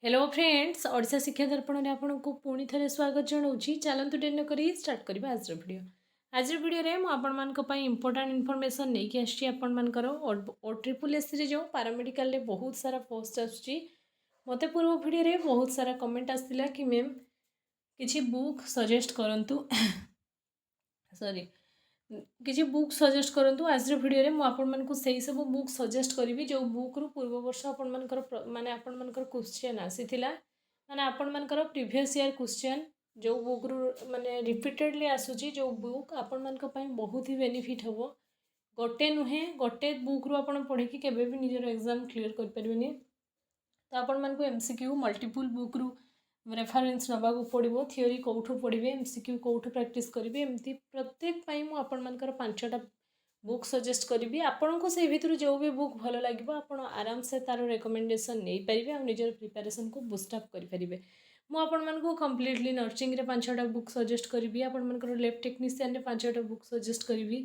Hello friends Odisha शिक्षा दर्पण में आपन को पुणी थे स्वागत जनाऊँगी। चलतु डेरी नक स्टार्ट करवा आज भिडियो में मुझे इंपोर्टाट इनफर्मेशन नहीं कि आसर OSSC जो पारामेडिकल बहुत सारा पोस्ट आसुच्ची मत पूर्व भिडियो बहुत सारा कमेंट आसाला कि मैम किसी बुक सजेस्ट करंतु सॉरी किसी बुक सजेस्ट करूँ आज भिडियो में मुझे से सब बुक सजेस्ट करी जो बुक रु पूर्व वर्ष आपर माने आपर क्वेश्चन आसीथिला माने आपर प्रीवियस ईयर क्वेश्चन जो बुक रु माने रिपीटेडली आसूची जो बुक आपर बहुत ही बेनिफिट हम गोटे नुहे गोटे बुक रु आप पढ़ी केवे भी निजर एग्जाम क्लीयर करें तो आपण MCQ मल्टीपल बुक रु रेफरेन्स नवाक पड़ो थियोरी कौटू पढ़े MCQ कौटू प्रैक्टिस करेंगे एमती प्रत्येक मुझे पांचटा बुक सजेस्ट करी आपन को से भितर जो भी बुक भल लगे आप आराम से तार रिकमेंडेशन नहीं पारे और निजर प्रिपेरेसन को बुस्टअप करेंगे मुझे कम्प्लीटली नर्सिंग पांचटा बुक सजेस्ट करी आपर लैब टेक्नीशियन पांचटा बुक सजेस्ट करी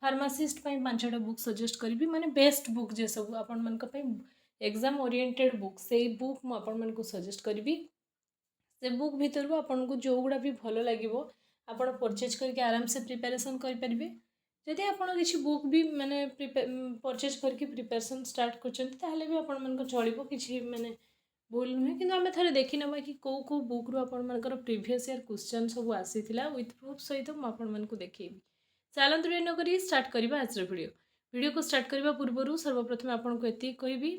फार्मासीस्ट पांचटा बुक सजेस्ट करी माने बेस्ट बुक जे सब आपण एग्जाम ओरिएंटेड बुक से बुक मुझे सजेस्ट करी से बुक भितर आपन को जो गुड़ा भी भल लगे आप परचेज करके आराम से प्रिपेरेसन करेंगे जदि आप किसी बुक भी माने परचेज करके प्रिपेरेसन स्टार्ट कर भी आपण चलो कि माने भूल नुहे कि आम थे देखी ना कि कौ कौ बुक रु आपर प्रीवियस ईयर क्वेश्चन सब आसीला विथ प्रूफ सहित मुझे देखी चलतु देरी नक स्टार्ट करवा आज वीडियो को स्टार्ट करने पूर्व सर्वप्रथम आपको ये कहबी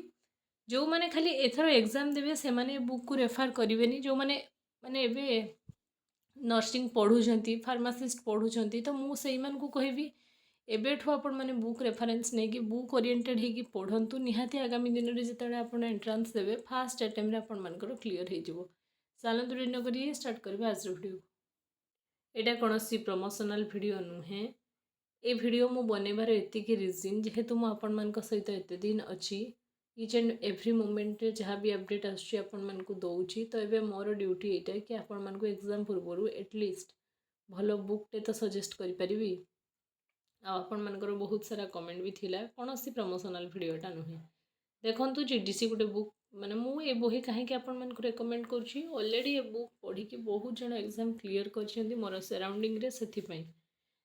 जो मैंने खाली एथर एग्जाम देवे से माने बुक को रेफर करेंगे जो मैंने माने एबे नर्सिंग पढ़ुंट फार्मासीस्ट पढ़ुंट तो मुझे कहबी एबेठू आपण मैंने बुक रेफरेन्स नहीं कि बुक ओरिएंटेड होगी पढ़ंतु निहाती आगामी दिन में जिते आप एंट्रांस देवे फास्ट अटेम्प्ट आपर क्लीयर हो चलतु देरी नक स्टार्ट करवा आज वीडियो यहाँ कौन सी प्रमोशनल वीडियो नुहे ये वीडियो मु बनइबार एतिकी रिजन जेहेतु मुझे सहित एत दिन अच्छी इच एंड एव्री मोमेंट जहाँ भी अपडेट आसको दौची तो ये मोर ड्यूटी यहाँ कि आपण एग्जाम पूर्व एटलिस्ट भल बुकटे तो सजेस्ट करी आपर बहुत सारा कमेंट भी थिला कौन सी प्रमोशनल वीडियोटा नुहे देखु GDC गोटे बुक माने मुझे बही कहीं आपण रेकमेंड करुँची ऑलरेडी ये बुक पढ़ी बहुत जन एग्जाम क्लीयर कर मोर सराउंडिंग रे से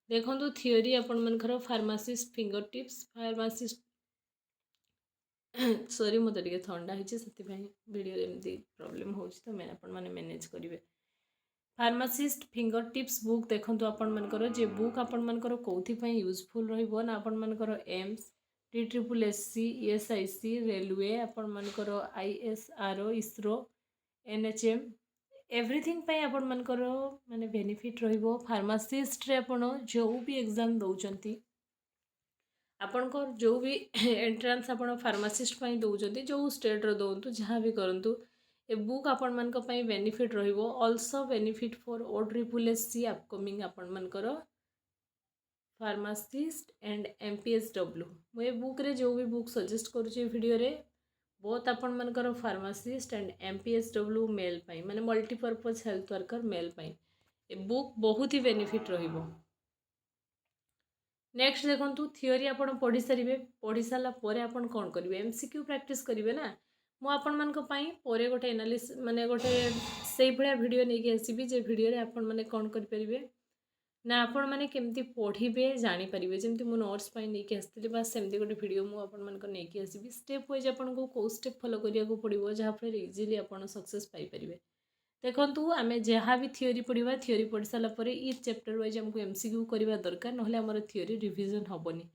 देखु थियोरी आपर pharmacist finger tips pharmacist sorry मत टे थंडा होती वीडियो एमती प्रोब्लेम हो तो मैं आपने मैनेज करेंगे फार्मासीस्ट फिंगर टिप्स बुक देखो आपर जे बुक आपर कौन यूजफुल रहा आपर एम्स TSSC ESIC रेलवे आपर ISRO ISRO NHM एवरीथिंग आपर माने बेनिफिट फार्मासीस्ट रे आपण जो भी एग्जाम दौरान आपणकर जो भी एंट्रांस आप फार्मासीस्ट दौरान जो स्टेट रो दौतु जहाँ भी करूँ ए बुक आपण मान benefit also benefit for OSSC upcoming आपणकर फार्मासीस्ट एंड MPSW मुझे बुक रे जो भी बुक सजेस्ट करुँचे वीडियो रे बहुत आपणकर फार्मासीस्ट एंड MPSW मेल माने मल्टीपर्पज हेल्थ वर्कर मेल ए बुक बहुत ही बेनिफिट रहिबो नेक्स्ट देखो थियोरी आप पढ़ी सारे पढ़ी सारापर आप कौन करेंगे MCQ प्रैक्टिस करेंगे ना मुझे गोटे एनालिस माने गोटे से भाया वीडियो नहीं आसबि जे वीडियो आपण मैंने कौन करेंगे ना आपण मैंने केमती पढ़े जानीपारे जमी मो नोट्स नहीं आसती बास सेमती गोटे वीडियो मुझे नहीं आसबि स्टेप वाइज आपको कौ स्टेप फॉलो करा पड़ो जहाँफल इजिली आप सक्सेस पाइपर देखु आम जहाँ भी थियोरी पढ़ा थियोरी पढ़ी सारापर ईच चैप्टर वाइज आमको MCQ करवा दरकार ना आमर थियोरी रिविजन हेनी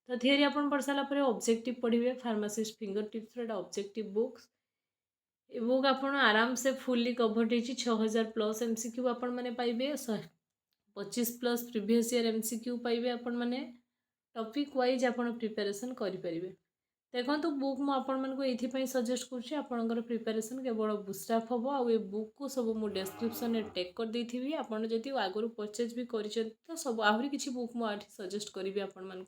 तो थियोरी आप पढ़ सारापर ऑब्जेक्टिव पढ़े pharmacist finger tips objective books a book आप आराम से फुल्ली कभर्ड हो 6000 प्लस MCQ आपण मैंने पाइबे 25+ प्रीवियस ईयर MCQ पाइबे आपण मैंने टॉपिक वाइज आप प्रिपेरेसन करेंगे देखो बुक मुझे सजेस्ट कर प्रिपेरेसन केवल बुस्टअप हम आउ बुक को सब मुझे डिस्क्रिप्शन में टैग कर देथि आपड़ जदि आगु परचेज भी कर तो सब आहरी किसी बुक मुझे सजेस्ट करी आपण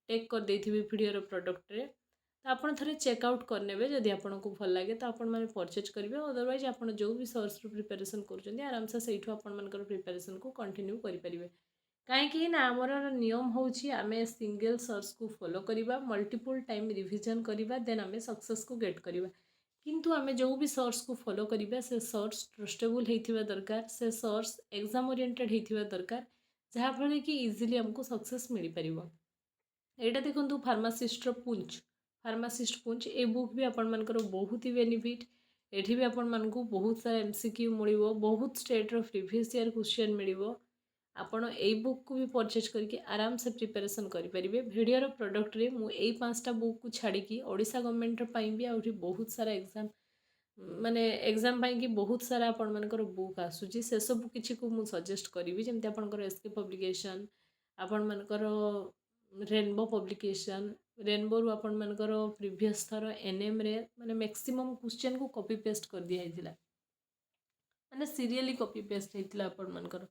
टैग कर देथि वीडियो प्रोडक्ट रे तो आप थे चेकआउट करने जदि आपको भल लगे तो आपण मैंने परचेज करेंगे अदरवाइज आप जो भी सोर्स प्रिपेरेसन कर आराम से सहीठू आपर प्रिपेरेसन को कंटिन्यू करेंगे कहीं ना आमर नियम हूँ आम सिंगल सोर्स को फॉलो करवा मल्टीपल टाइम रिविजन करवा देन आम सक्सेस को गेट करवा किंतु आमे जो भी सोर्स को फॉलो करिबा से सोर्स ट्रस्टेबल हेइथिबा दरकार, से सोर्स एग्जाम ओरिएंटेड हेइथिबा दरकार, जहाँ फल कि इजिली हमको सक्सेस मिल पारिबो। एटा देखंतु pharmacist Poonch, pharmacist Poonch a book भी आपण मानकर बहुत ही बेनिफिट। एठी भी आपण मानकू बहुत सारा एमसीक्यू मिलिबो, बहुत स्टेट रो प्रीवियस ईयर क्वेश्चन मिलिबो। आपण ए बुक को भी परचेज करके आराम से प्रिपरेशन करि परिबे। वीडियो रो प्रोडक्ट रे मु ए 5टा बुक को छाड़ी की ओडिशा गवर्नमेंट रो पाई भी आउठी बहुत सारा एग्जाम माने एग्जाम पाई की बहुत सारा आपण मानकर बुक आसुची, से सब किछि को मु सजेस्ट करिवि। जेमते आपनकर एसके पब्लिकेशन, आपण मानकर रेनबो पब्लिकेशन, रेनबो रु आपण मानकर प्रीवियस थर एनएम रे माने मैक्सिमम क्वेश्चन को कॉपी पेस्ट कर दिया हैतिला, माने सीरियली कॉपी पेस्ट हैतिला। आपण मानकर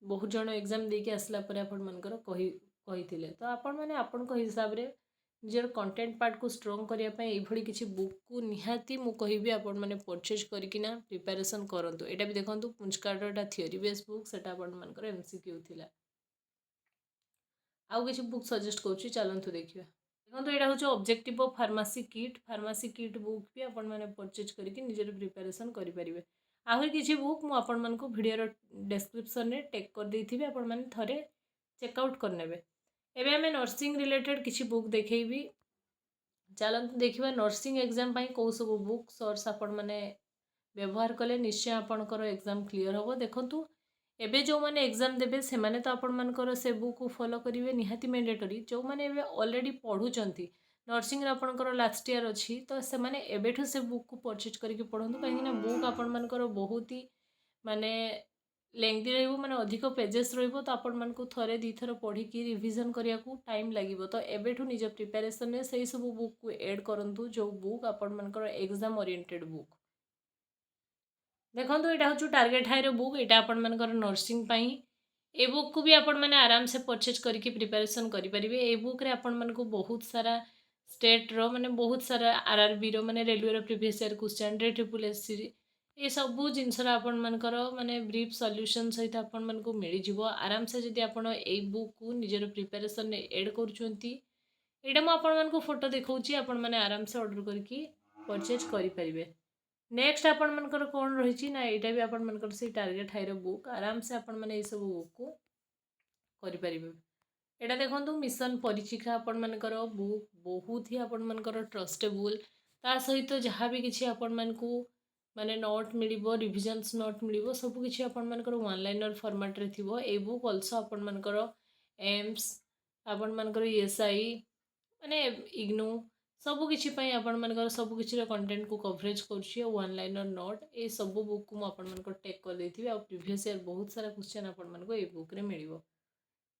बहुत जन एग्जाम देके आसला परे आपण मानकर कहिथिले, तो आपण माने आपण को हिसाब रे निजर कंटेंट पार्ट को स्ट्रॉन्ग करिया पय एई भली किछि बुक को निहाती मु कहिबी आपण माने परचेज करिकिना प्रिपरेशन करंतु। एटा भी देखंतु पुंछ कार्डटा थियोरी बेस बुक, सेटा आपण मानकर एमसीक्यू थिला। आउ किछि बुक सजेस्ट करूछि, चलंतु देखिबा। देखंतु एटा होछ objective of pharmacy kit book भी आपण माने परचेज करके निजर प्रिपरेशन करि परिबे। आहुरी किछि बुक मु आपण मानको वीडियो रो डिस्क्रिप्शन रे टैग कर देइथिबे, आपण माने थरे चेकआउट कर नेबे। एबे हमें नर्सिंग रिलेटेड किछि बुक देखैबी, चलंतु देखिबा नर्सिंग एग्जाम पई को सब बुक सोर्स आपण माने व्यवहार कले निश्चय आपणकर एग्जाम क्लियर होबो। देखंतु एबे जो माने एग्जाम देबे से माने तो आपण मानकर से बुक को फॉलो करिवे निहाती मैंडेटरी। जो माने एबे ऑलरेडी पढुचंती नर्सिंग रे आपणकर लास्ट ईयर अछि, तो से माने एबेठु से बुक को परचेज करके पढंतु, काहे ना बुक आपण मानकर बहुत ही माने लेंथी रहइबो, माने अधिक पेजेस रहइबो। तो आपण मानको थरे दी थर पढी की रिवीजन करिया को टाइम लागिबो। तो एबेठु निज प्रिपरेशन रे सेही सब बुक को ऐड करंतु, जो बुक आपण मानकर एग्जाम ओरिएंटेड बुक। देखो यहाँ हूँ टार्गेट हाई बुक, यहाँ आपण मानकर नर्सिंग पाई ए बुक को भी आपण मैंने आराम से परचेज करके प्रिपरेशन करेंगे। ए बुक रे आपण मानक बहुत सारा स्टेट रो माने बहुत सारा आरआरबी रो माने रेलवे रो प्रीवियस ईयर क्वेश्चन रे ट्रिपल ये सब जिनसर आपण मानकर माने ब्रीफ सॉल्यूशन सहित आपण मानक मिल जिवो आराम से। जदि आपण ए बुक को निजर प्रिपरेशन रे ऐड करूछंती, एटा म आपण मानक फोटो देखाउची, आपण माने आराम से ऑर्डर करके परचेज करि परिबे। नेक्स्ट आपण मानकर कौन रही ना, यहाँ भी आपण मानकर से टार्गेट हाई बुक आराम से आपण माने सब बुक को करें। एटा देखो मिशन परिचिका आपण मानकर बुक बहुत ही आपण मानकर ट्रस्टेबल। ता सहित जहाँ भी किसी आपण मानकू माने नोट मिलिबो, रिविजन्स नोट मिलिबो, सब किसी आपण मानकर वन लाइनर फॉर्मेट रे थिबो। ए बुक आल्सो आपण मानकर एम्स आपण मानकर एसआई माने इग्नू सबु किछि पई आपण मानकर सबु किछि रो कंटेंट को कवरेज करछि। वन लाइनर नोट ए सबु बुक को आपण मानकर टेक कर देथिबे। आ प्रीवियस ईयर बहुत सारा क्वेश्चन आपण मानको ए बुक रे मिलिबो।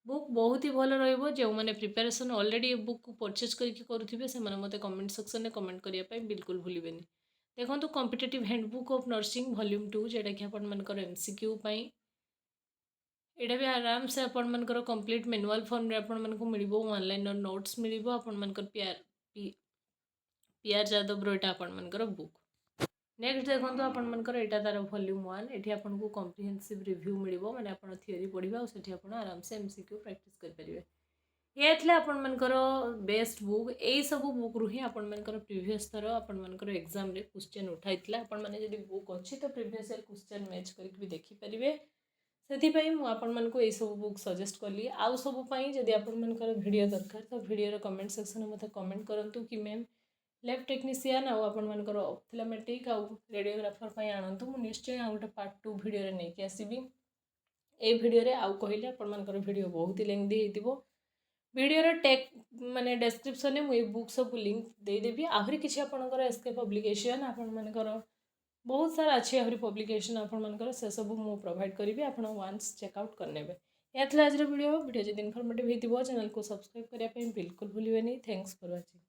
बुक बहुत ही भल रहइबो। जो माने प्रिपरेशन ऑलरेडी ए बुक को परचेज करके करूथिबे से माने मते कमेंट सेक्शन में कमेंट करिया पई बिल्कुल भूलिबेनी। देखंतु competitive handbook of nursing volume 2 जेटा कि आपण मानकर एमसीक्यू पई एटा भी आराम से आपण मानकर कंप्लीट मैनुअल फॉर्म रे आपण मानको मिलिबो। वन लाइनर नोट्स मिलिबो आपण मानकर पीआर यादव रो एटा आपण मानकर बुक। नेक्स्ट देखंतु आपण मानकर एटा तार वॉल्यूम 1 एठी आपण को कॉम्प्रिहेंसिव रिव्यू मिलिबो, माने आपण थ्योरी पढिबा और सेठी आपण आराम से एमसीक्यू प्रैक्टिस कर परिबे। ये थले आपण मानकर बेस्ट बुक। एई सब बुक रु ही आपण मानकर प्रीवियस थर आपण मानकर एग्जाम रे क्वेश्चन उठाइतला। आपण माने जदी बुक अछि तो प्रीवियस ईयर क्वेश्चन मैच करके भी देखि परिबे। सेति पई मु आपण मानको एई सब बुक सजेस्ट करली। आउ सब पई जदी आपण मानकर वीडियो दरकार तो वीडियो रो कमेंट सेक्शन में मते कमेंट करंतु कि मैम लैब टेक्नीशियन आउ आपण मानकर ऑप्थेल्मेटिक आउ रेडियोग्राफर पई आनंतु। मु निश्चय आ गोटे पार्ट 2 वीडियो रे नै कि आसीबी। ए वीडियो रे आउ कहिले आपण मानकर वीडियो बहुत ही लेंथी हेतिबो। वीडियो रे टैग माने डिस्क्रिप्शन में मुझे बुक सब लिंक दे देबी। आहरी किछि आपनकर एसके पब्लिकेशन आपण मानकर बहुत सारा अच्छे आहरी पब्लिकेशन आपण मानकर से सब मु प्रोवाइड करिवि। आपण वंस चेकआउट कर नेबे। या थला आज वीडियो जदि इन्फॉर्मेटिव हेतिबो चैनल को सब्सक्राइब करिया पे बिल्कुल भूलिबेनी। Thanks for watching.